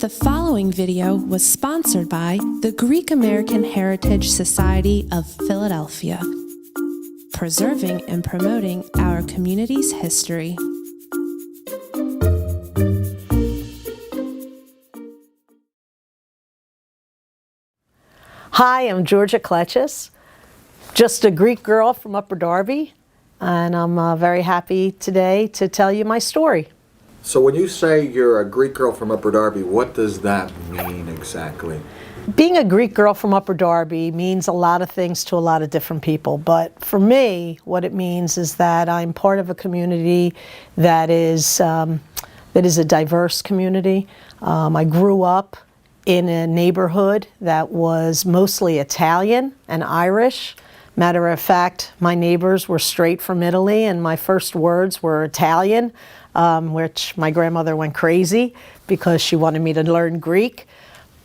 The following video was sponsored by the Greek American Heritage Society of Philadelphia, preserving and promoting our community's history. Hi, I'm Georgia Chletcos, just a Greek girl from Upper Darby, and I'm very happy today to tell you my story. So when you say you're a Greek girl from Upper Darby, what does that mean exactly? Being a Greek girl from Upper Darby means a lot of things to a lot of different people, but for me, what it means is that I'm part of a community that is a diverse community. I grew up in a neighborhood that was mostly Italian and Irish. Matter of fact, my neighbors were straight from Italy, and my first words were Italian, which my grandmother went crazy because she wanted me to learn Greek.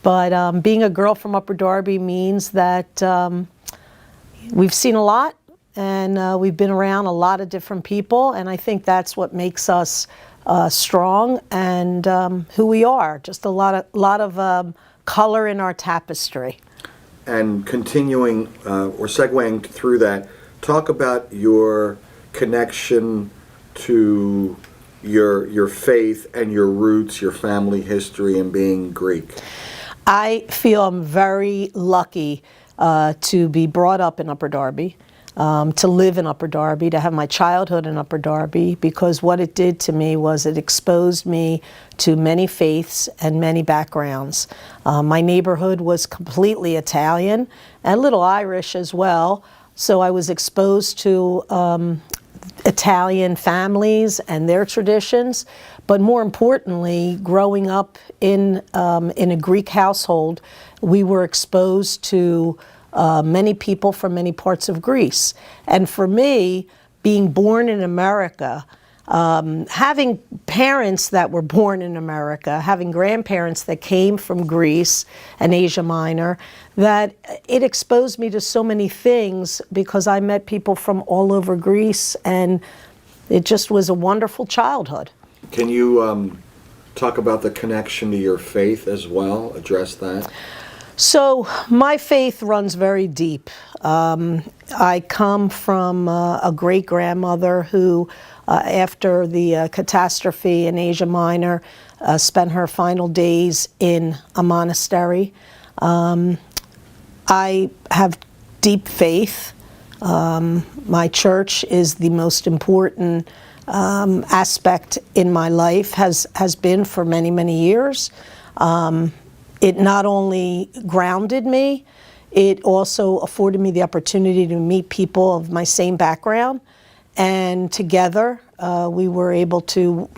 But being a girl from Upper Darby means that we've seen a lot, and we've been around a lot of different people, and I think that's what makes us strong and who we are. Just a lot of color in our tapestry. And continuing or segueing through that, talk about your connection to your faith and your roots, your family history, and being Greek. I feel I'm very lucky to be brought up in Upper Darby, to live in Upper Darby, to have my childhood in Upper Darby, because what it did to me was it exposed me to many faiths and many backgrounds. My neighborhood was completely Italian and a little Irish as well, so I was exposed to Italian families and their traditions, but more importantly, growing up in a Greek household, we were exposed to many people from many parts of Greece. And for me, being born in America, having parents that were born in America, having grandparents that came from Greece and Asia Minor, that it exposed me to so many things because I met people from all over Greece, and it just was a wonderful childhood. Can you talk about the connection to your faith as well? Address that. So my faith runs very deep. I come from a great-grandmother who, after the catastrophe in Asia Minor, spent her final days in a monastery. I have deep faith. My church is the most important aspect in my life, has been for many, many years. It not only grounded me, it also afforded me the opportunity to meet people of my same background, and together we were able to,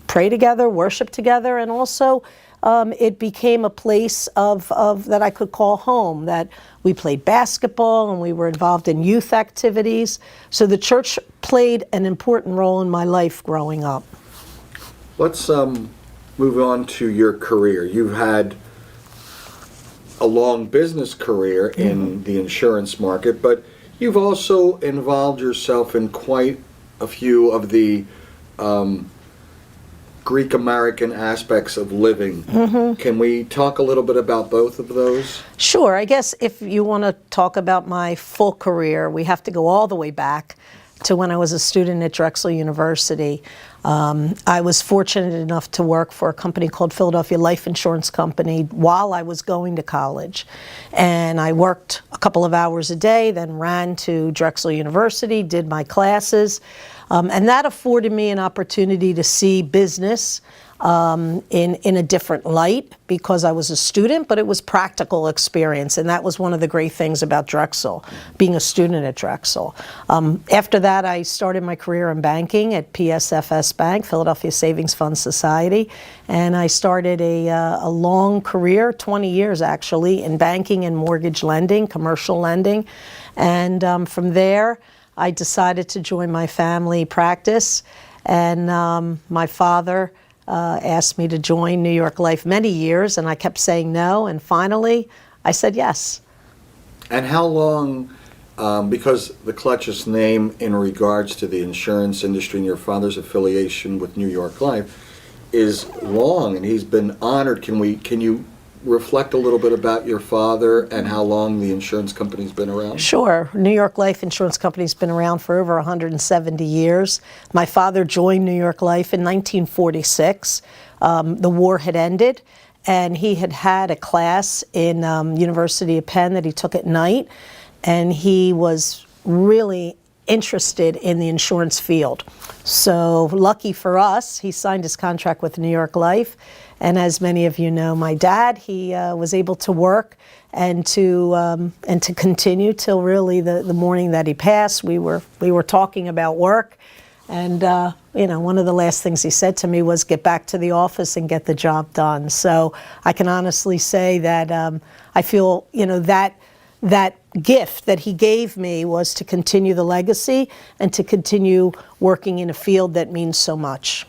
pray together, worship together, and also it became a place of that I could call home, that we played basketball and we were involved in youth activities. So the church played an important role in my life growing up. Let's move on to your career. You've had a long business career in the insurance market, but you've also involved yourself in quite a few of the Greek American aspects of living. Can we talk a little bit about both of those? Sure. I guess if you want to talk about my full career, we have to go all the way back to when I was a student at Drexel University. I was fortunate enough to work for a company called Philadelphia Life Insurance Company while I was going to college. And I worked a couple of hours a day, then ran to Drexel University, did my classes. And that afforded me an opportunity to see business in a different light because I was a student, but it was practical experience, and that was one of the great things about Drexel, being a student at Drexel. After that, I started my career in banking at PSFS Bank, Philadelphia Savings Fund Society, and I started a long career, 20 years actually, in banking and mortgage lending, commercial lending, and from there, I decided to join my family practice, and my father asked me to join New York Life many years, and I kept saying no, and finally I said yes. And how long, because the Chletcos name in regards to the insurance industry and your father's affiliation with New York Life, is long, and he's been honored. Can you reflect a little bit about your father and how long the insurance company's been around? Sure. New York Life Insurance Company's been around for over 170 years. My father joined New York Life in 1946. The war had ended, and he had a class in University of Penn that he took at night, and he was really interested in the insurance field. So lucky for us, he signed his contract with New York Life. And as many of you know, my dad, he was able to work and to continue till really the morning that he passed. We were talking about work, and one of the last things he said to me was, "Get back to the office and get the job done." So I can honestly say that I feel that gift that he gave me was to continue the legacy and to continue working in a field that means so much.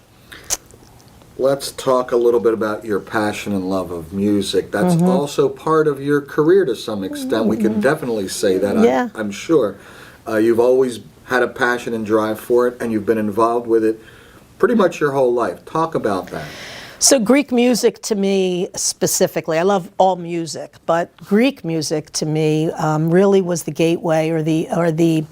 Let's talk a little bit about your passion and love of music. That's also part of your career to some extent. We can definitely say that, Yeah. I'm sure. You've always had a passion and drive for it, and you've been involved with it pretty much your whole life. Talk about that. So Greek music to me specifically, I love all music, but Greek music to me really was the gateway or the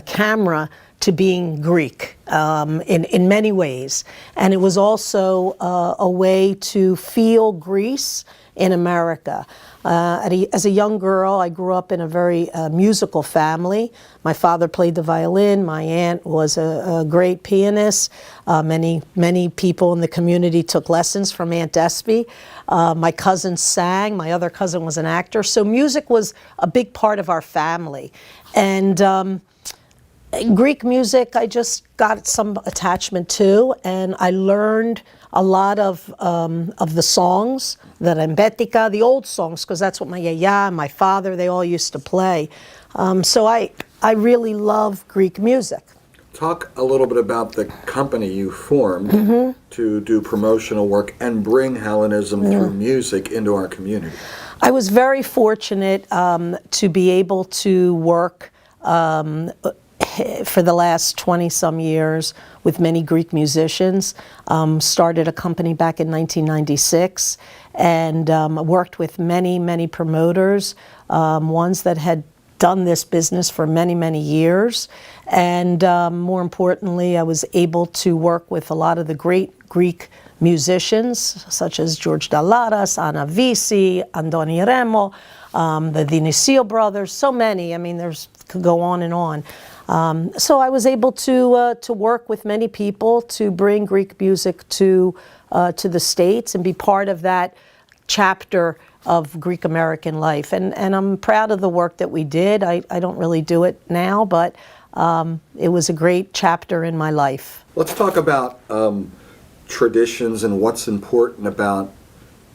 camera to being Greek in many ways. And it was also a way to feel Greece in America. As a young girl, I grew up in a very musical family. My father played the violin. My aunt was a great pianist. Many people in the community took lessons from Aunt Despy. My cousin sang. My other cousin was an actor. So music was a big part of our family. And Greek music, I just got some attachment to, and I learned a lot of the songs, the rembetika, the old songs, because that's what my yaya and my father, they all used to play. So I really love Greek music. Talk a little bit about the company you formed to do promotional work and bring Hellenism through music into our community. I was very fortunate to be able to work for the last 20-some years with many Greek musicians. Started a company back in 1996 and worked with many promoters, ones that had done this business for many years. And more importantly, I was able to work with a lot of the great Greek musicians, such as George Dallaras, Anna Visi, Andoni Remo, the Dionisio brothers, so many. I mean, could go on and on. So I was able to work with many people to bring Greek music to the States and be part of that chapter of Greek American life. And I'm proud of the work that we did. I don't really do it now, but it was a great chapter in my life. Let's talk about traditions and what's important about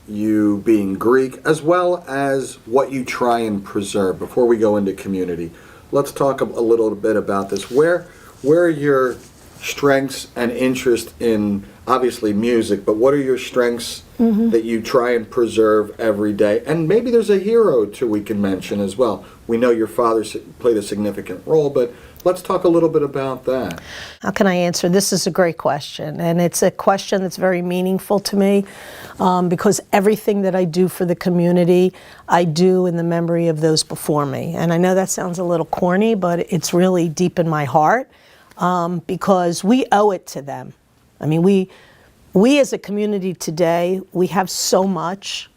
you being Greek, as well as what you try and preserve before we go into community. Let's talk a little bit about this. Where are your strengths and interest in, obviously, music, but what are your strengths that you try and preserve every day? And maybe there's a hero, too, we can mention as well. We know your father played a significant role, but let's talk a little bit about that. How can I answer? This is a great question, and it's a question that's very meaningful to me because everything that I do for the community, I do in the memory of those before me. And I know that sounds a little corny, but it's really deep in my heart because we owe it to them. I mean, we as a community today, we have so much.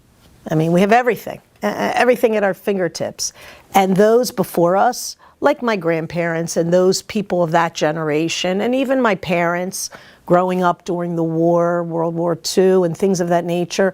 I mean, we have everything at our fingertips. And those before us, like my grandparents and those people of that generation, and even my parents growing up during the war, World War II, and things of that nature.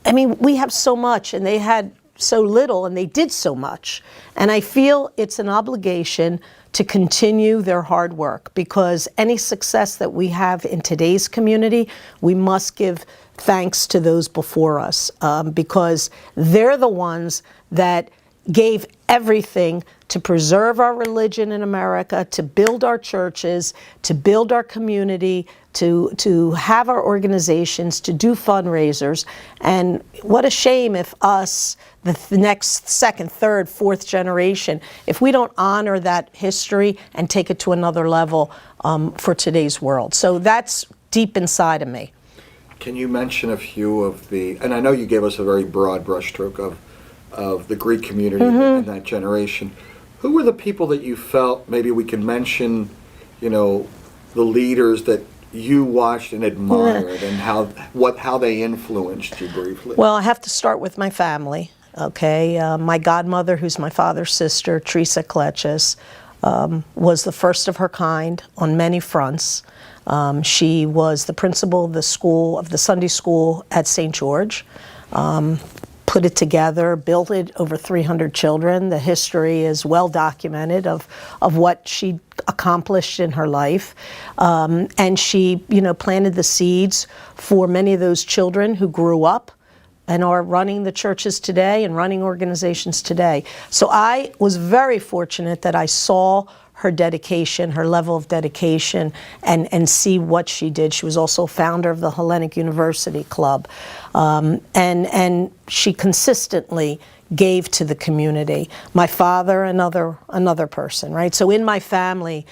I mean, we have so much, and they had so little, and they did so much. And I feel it's an obligation to continue their hard work, because any success that we have in today's community, we must give thanks to those before us, because they're the ones that gave everything to preserve our religion in America, to build our churches, to build our community, to have our organizations, to do fundraisers. And what a shame if us, the next second, third, fourth generation, if we don't honor that history and take it to another level for today's world. So that's deep inside of me. Can you mention a few of and I know you gave us a very broad brushstroke of the Greek community in that generation. Who were the people that you felt, maybe we can mention, the leaders that you watched and admired, and how they influenced you briefly? Well, I have to start with my family. Okay, my godmother, who's my father's sister, Georgia Chletcos, was the first of her kind on many fronts. She was the principal of the Sunday school at St. George. Put it together, built it, over 300 children. The history is well documented of what she accomplished in her life. And she, planted the seeds for many of those children who grew up and are running the churches today and running organizations today. So I was very fortunate that I saw her dedication, her level of dedication, and see what she did. She was also founder of the Hellenic University Club. And she consistently gave to the community. My father, another person, right? So in my family,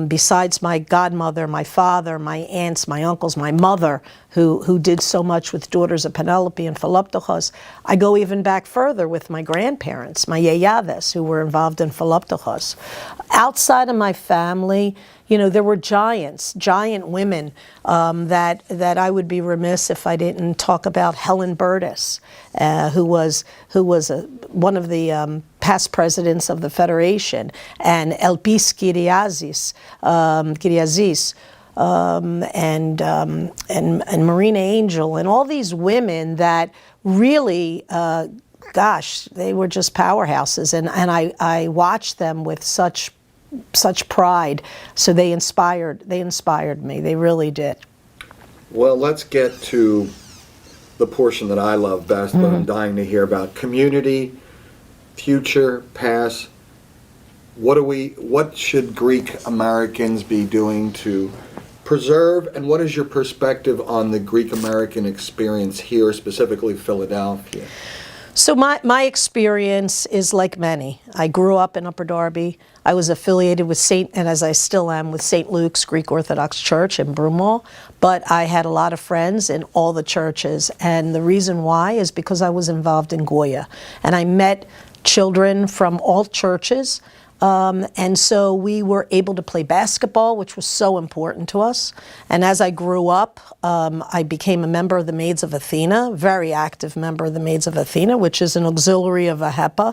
besides my godmother, my father, my aunts, my uncles, my mother, who did so much with Daughters of Penelope and Philoptochos, I go even back further with my grandparents, my yeyades, who were involved in Philoptochos. Outside of my family, there were giant women that I would be remiss if I didn't talk about Helen Burtis, who was one of the past presidents of the Federation, and Elpis Kyriazis, and Marina Angel, and all these women that really, they were just powerhouses, and I watched them with such pride. So they inspired me. They really did. Well, let's get to the portion that I love best, but I'm dying to hear about: community, future, past. What should Greek Americans be doing to preserve, and what is your perspective on the Greek American experience here, specifically Philadelphia? So my experience is like many. I grew up in Upper Darby. I was affiliated with and as I still am, with St. Luke's Greek Orthodox Church in Broomall, but I had a lot of friends in all the churches, and the reason why is because I was involved in Goya, and I met children from all churches. And so we were able to play basketball, which was so important to us. And as I grew up, I became a member of the Maids of Athena, very active member of the Maids of Athena, which is an auxiliary of AHEPA.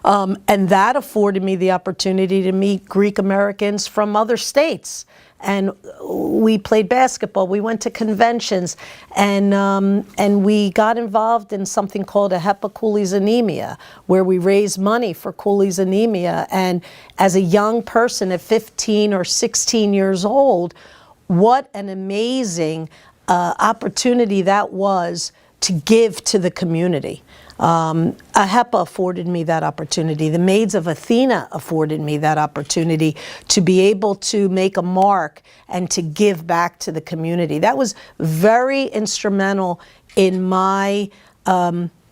And that afforded me the opportunity to meet Greek Americans from other states. And we played basketball, we went to conventions, and we got involved in something called AHEPA Cooley's Anemia, where we raised money for Cooley's Anemia. And as a young person at 15 or 16 years old, what an amazing opportunity that was to give to the community. AHEPA afforded me that opportunity. The Maids of Athena afforded me that opportunity to be able to make a mark and to give back to the community. That was very instrumental in my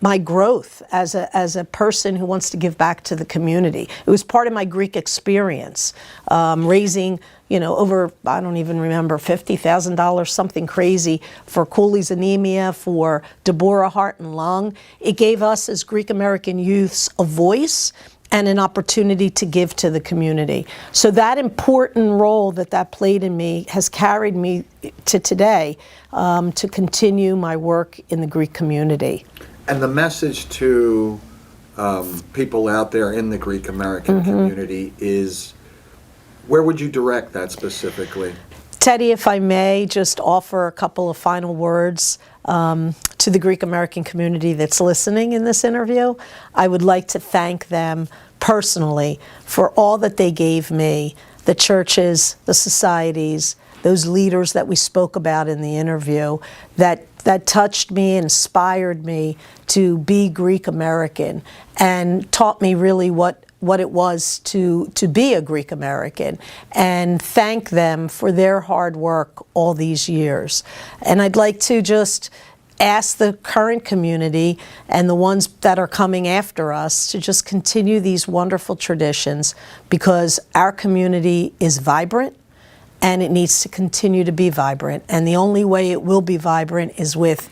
my growth as a person who wants to give back to the community. It was part of my Greek experience, raising over, I don't even remember, $50,000, something crazy, for Cooley's Anemia, for Deborah Heart and Lung. It gave us as Greek American youths a voice and an opportunity to give to the community. So that important role that played in me has carried me to today, to continue my work in the Greek community. And the message to people out there in the Greek American community is, where would you direct that specifically? Teddy, if I may just offer a couple of final words to the Greek American community that's listening in this interview. I would like to thank them personally for all that they gave me, the churches, the societies, those leaders that we spoke about in the interview, that touched me, inspired me to be Greek American, and taught me really what it was to be a Greek American, and thank them for their hard work all these years. And I'd like to just ask the current community and the ones that are coming after us to just continue these wonderful traditions, because our community is vibrant, and it needs to continue to be vibrant. And the only way it will be vibrant is with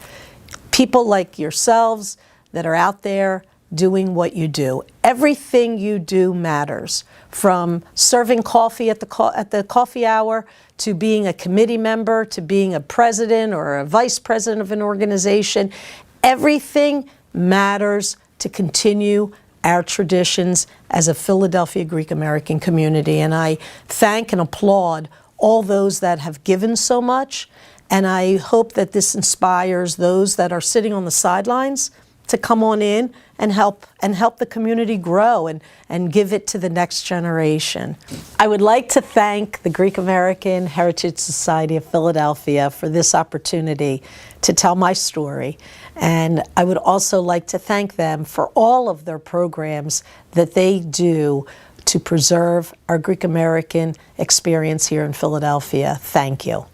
people like yourselves that are out there doing what you do. Everything you do matters, from serving coffee at the coffee hour, to being a committee member, to being a president or a vice president of an organization. Everything matters to continue our traditions as a Philadelphia Greek American community. And I thank and applaud all those that have given so much, and I hope that this inspires those that are sitting on the sidelines to come on in and help the community grow and give it to the next generation. I would like to thank the Greek American Heritage Society of Philadelphia for this opportunity to tell my story. And I would also like to thank them for all of their programs that they do to preserve our Greek American experience here in Philadelphia. Thank you.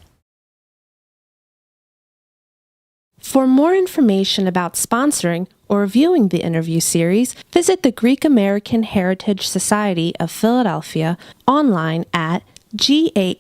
For more information about sponsoring or viewing the interview series, visit the Greek American Heritage Society of Philadelphia online at gahsp.org.